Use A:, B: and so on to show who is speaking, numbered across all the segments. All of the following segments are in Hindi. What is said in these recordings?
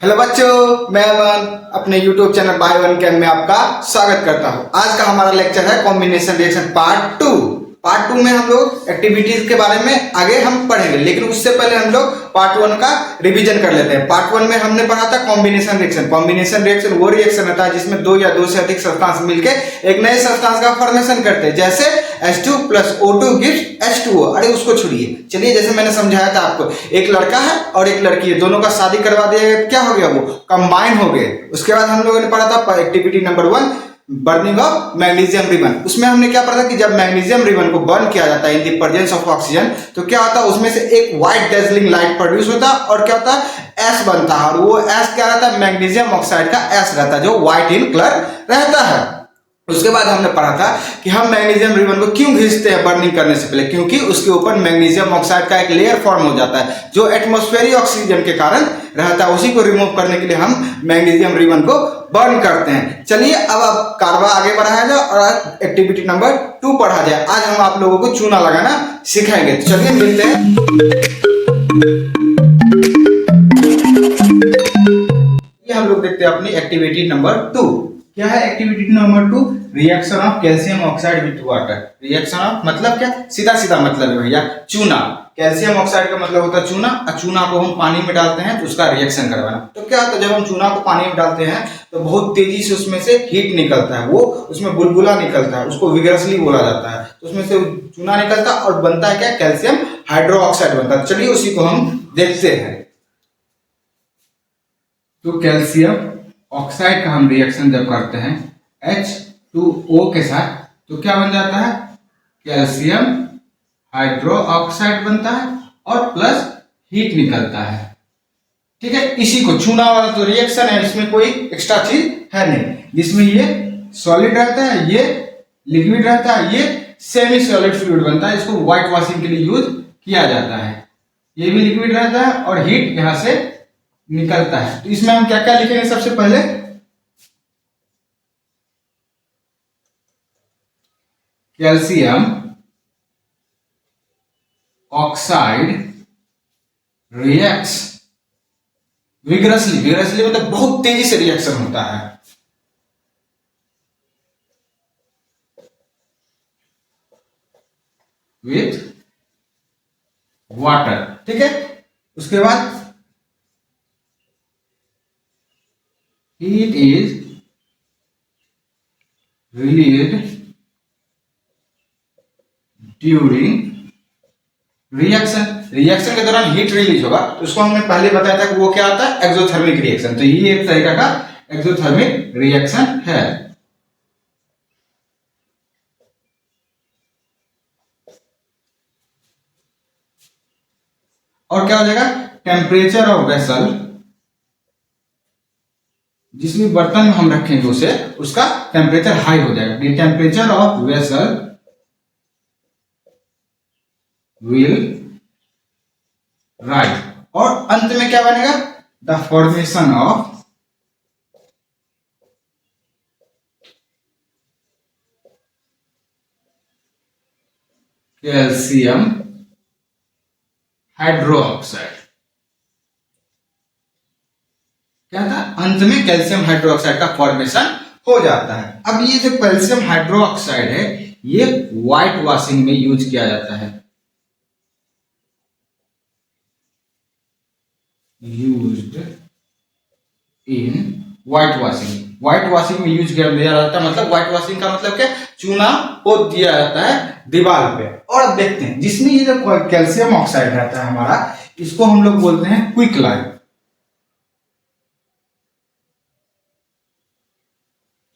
A: हेलो बच्चों, मैं अमन अपने YouTube channel by one cam में आपका स्वागत करता हूं। आज का हमारा लेक्चर है combination reaction part two. Part two में हम लोग एक्टिविटीज के बारे में आगे हम पढ़ेंगे, लेकिन उससे पहले हम लोग पार्ट वन का रिवीजन कर लेते हैं। पार्ट वन में हमने पढ़ा था कॉम्बिनेशन रिएक्शन। कॉम्बिनेशन रिएक्शन वो रिएक्शन होता है जिसमें दो या दो से अधिक सब्सटेंस मिलकर एक नए सब्सटेंस का फॉर्मेशन करते हैं, जैसे H2 plus O2 gives H2O। अरे उसको छोड़िए, चलिए जैसे मैंने समझाया था आपको, एक लड़का है और एक लड़की है, दोनों का शादी करवा दिया, क्या हो गया, वो कंबाइन हो गए। उसके बाद हम लोगों ने पढ़ा था activity number 1 burning of magnesium ribbon. उसमें हमने क्या पढ़ा था कि जब मैग्नीशियम रिबन को बर्न किया जाता है in the presence of oxygen, तो क्या होता है, उसमें से एक व्हाइट डेजलिंग लाइट प्रोड्यूस होता है और क्या होता है, एस बनता है। और वो एस क्या रहता है, मैग्नीशियम ऑक्साइड का एस रहता है जो व्हाइट इन कलर रहता है। उसके बाद हमने पढ़ा था कि हम मैग्नीशियम रिबन को क्यों खींचते हैं बर्निंग करने से पहले, क्योंकि उसके ऊपर मैग्नीशियम ऑक्साइड का एक लेयर फॉर्म हो जाता है जो एटमॉस्फेरिक ऑक्सीजन के कारण रहता है। उसी को रिमूव करने के लिए हम मैग्नीशियम रिबन को बर्न करते हैं। चलिए अब कारवा आगे बढ़ाया जाए और आज एक्टिविटी नंबर 2 पढ़ा जाए। आज हम आप लोगों को चूना लगाना सिखाएंगे। तो चलिए मिलते हैं। ये हम लोग देखते हैं अपनी एक्टिविटी नंबर 2। क्या है activity number 2? Reaction of calcium oxide with water. Reaction of मतलब क्या, सीधा सीधा मतलब है भैया चूना। कैल्शियम ऑक्साइड का मतलब होता है चूना, और चूना को हम पानी में डालते हैं तो उसका रिएक्शन करवाना। तो क्या होता है, जब हम चूना को पानी में डालते हैं तो बहुत तेजी से उसमें से हीट निकलता है, वो उसमें बुलबुला निकलता है, उसको विगरसली बोला जाता है। तो उसमें से चूना निकलता है और बनता है क्या, कैल्शियम हाइड्रोक्साइड बनता है। चलिए उसी को हम देखते हैं। तो कैल्शियम ऑक्साइड का हम रिएक्शन जब करते हैं H2O के साथ, तो क्या बन जाता है, कैल्शियम हाइड्रोक्साइड बनता है और प्लस हीट निकलता है। ठीक है, इसी को चूना वाला तो रिएक्शन है, इसमें कोई एक्स्ट्रा चीज है नहीं, जिसमें ये सॉलिड रहता है, ये लिक्विड रहता है, ये सेमी सॉलिड फ्लूइड बनता है। इसको व्हाइट वॉशिंग के लिए यूज किया जाता है। ये भी लिक्विड रहता है और हीट यहां से निकलता है। तो इसमें हम क्या क्या लिखेंगे, सबसे पहले calcium oxide reacts vigorously. Vigorously मतलब बहुत तेजी से रिएक्शन होता है विथ वाटर। ठीक है, उसके बाद heat is released during reaction। Reaction के दौरान हीट रिलीज होगा, तो उसको हमने पहले बताया था कि वो क्या आता है, एक्सोथर्मिक रिएक्शन। तो ये एक तरीका का एक्सोथर्मिक रिएक्शन है। और क्या हो जाएगा, टेम्परेचर ऑफ वेसल, जिस भी बर्तन में हम रखेंगे उसे, उसका टेम्परेचर हाई हो जाएगा। Temperature of vessel will rise. और अंत में क्या बनेगा, the formation of calcium hydroxide. क्या था, अंत में कैल्शियम हाइड्रोक्साइड का फॉर्मेशन हो जाता है। अब ये जो कैल्शियम हाइड्रोक्साइड है, ये व्हाइट वॉशिंग में यूज किया जाता है। Used in white washing. White washing में यूज किया जाता है, मतलब व्हाइट वॉशिंग का मतलब क्या, चूना पोत दिया जाता है दीवार पे। और अब देखते हैं, जिसमें ये जो कैल्शियम ऑक्साइड रहता है हमारा, इसको हम लोग बोलते हैं क्विक लाइम।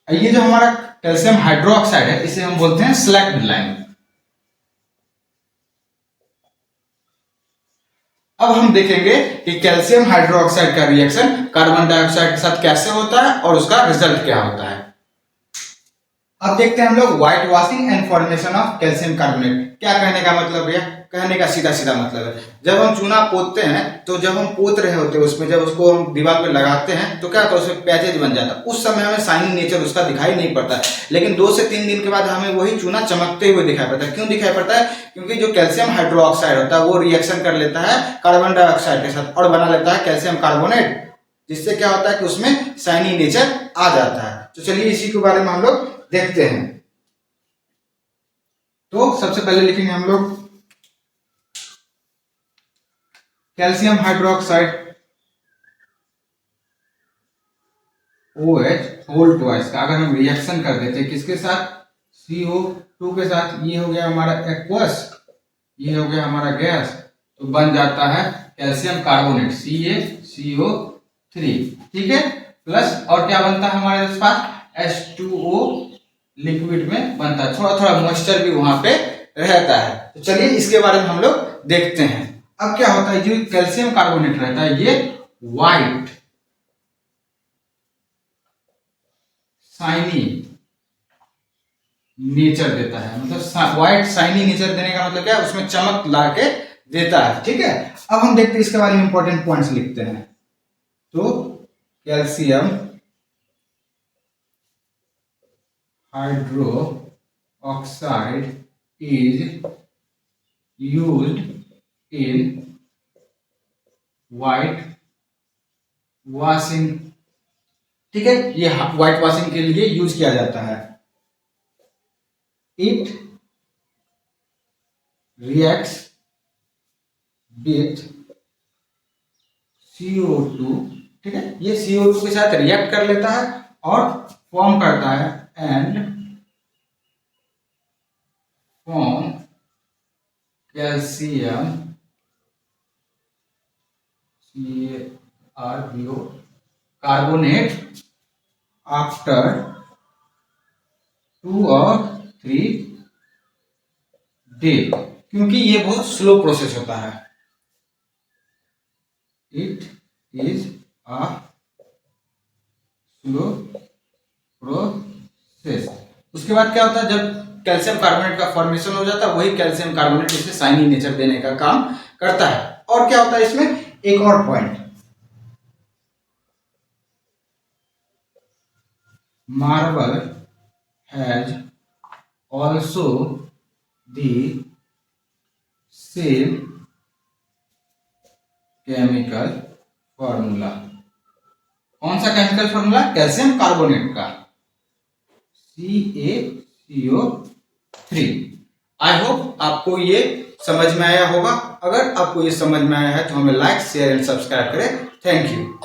A: ये जो हमारा कैल्शियम हाइड्रोक्साइड है, इसे हम बोलते हैं स्लैक्ड लाइम। अब हम देखेंगे कि कैल्शियम हाइड्रोक्साइड का रिएक्शन कार्बन डाइऑक्साइड के साथ कैसे होता है और उसका रिजल्ट क्या होता है। अब देखते हैं हम लोग white washing and formation of calcium carbonate. क्या कहने का मतलब है, कहने का सीधा सीधा मतलब है, जब हम चूना पोतते हैं, तो जब हम पोत रहे होते हैं उसमें, जब उसको हम दीवार पे लगाते हैं तो क्या होता है, उसमें पैचेज बन जाता है। उस समय हमें शाइनिंग नेचर उसका दिखाई नहीं पड़ता है, लेकिन 2 से 3 दिन के बाद हमें वही चूना चमकते हुए दिखाई पड़ता है। क्यों दिखाई पड़ता है, क्योंकि जो कैल्शियम हाइड्रोक्साइड होता है वो रिएक्शन कर लेता है कार्बन डाइऑक्साइड के साथ और बना लेता है कैल्शियम कार्बोनेट। जिससे क्या होता है कि उसमें शाइनी नेचर आ जाता है। तो चलिए इसी के बारे में हम लोग देखते हैं। तो सबसे पहले लिखेंगे हम लोग calcium hydroxide OH whole twice का अगर हम रिएक्शन कर देते हैं किसके साथ, CO2 के साथ, ये हो गया हमारा एक्वस, ये हो गया हमारा गैस, तो बन जाता है कैल्शियम कार्बोनेट CaCO3, ठीक है। प्लस और क्या बनता है हमारे पास, H2O लिक्विड में बनता है, थोड़ा थोड़ा मॉइस्चर भी वहां पे रहता है। तो चलिए इसके बारे में हम लोग देखते हैं। अब क्या होता है, जो कैल्शियम कार्बोनेट रहता है ये व्हाइट शाइनी नेचर देता है, मतलब व्हाइट शाइनी नेचर देने का मतलब क्या है, उसमें चमक ला के देता है, ठीक है। अब हम देखते हैं इसके बारे में इंपॉर्टेंट पॉइंट्स लिखते हैं। तो calcium hydro oxide is used in white washing, ठीक है, ये व्हाइट वॉशिंग के लिए यूज किया जाता है। इट रिएक्ट्स विथ CO2, ठीक है, ये CO2 के साथ रिएक्ट कर लेता है और फॉर्म करता है and form calcium CaRbO carbonate after 2 और 3 डे, क्योंकि ये बहुत स्लो प्रोसेस होता है। It is a slow process. उसके बाद क्या होता है, जब कैल्शियम कार्बोनेट का फॉर्मेशन हो जाता है, वही कैल्शियम कार्बोनेट इसे शाइनी नेचर देने का काम करता है। और क्या होता है इसमें, एक और point, marble has also the same chemical formula. कौन सा केमिकल फॉर्मूला, कैल्शियम कार्बोनेट का CaCO3। आई होप आपको ये समझ में आया होगा। अगर आपको ये समझ में आया है तो हमें लाइक शेयर एंड सब्सक्राइब करें। Thank you.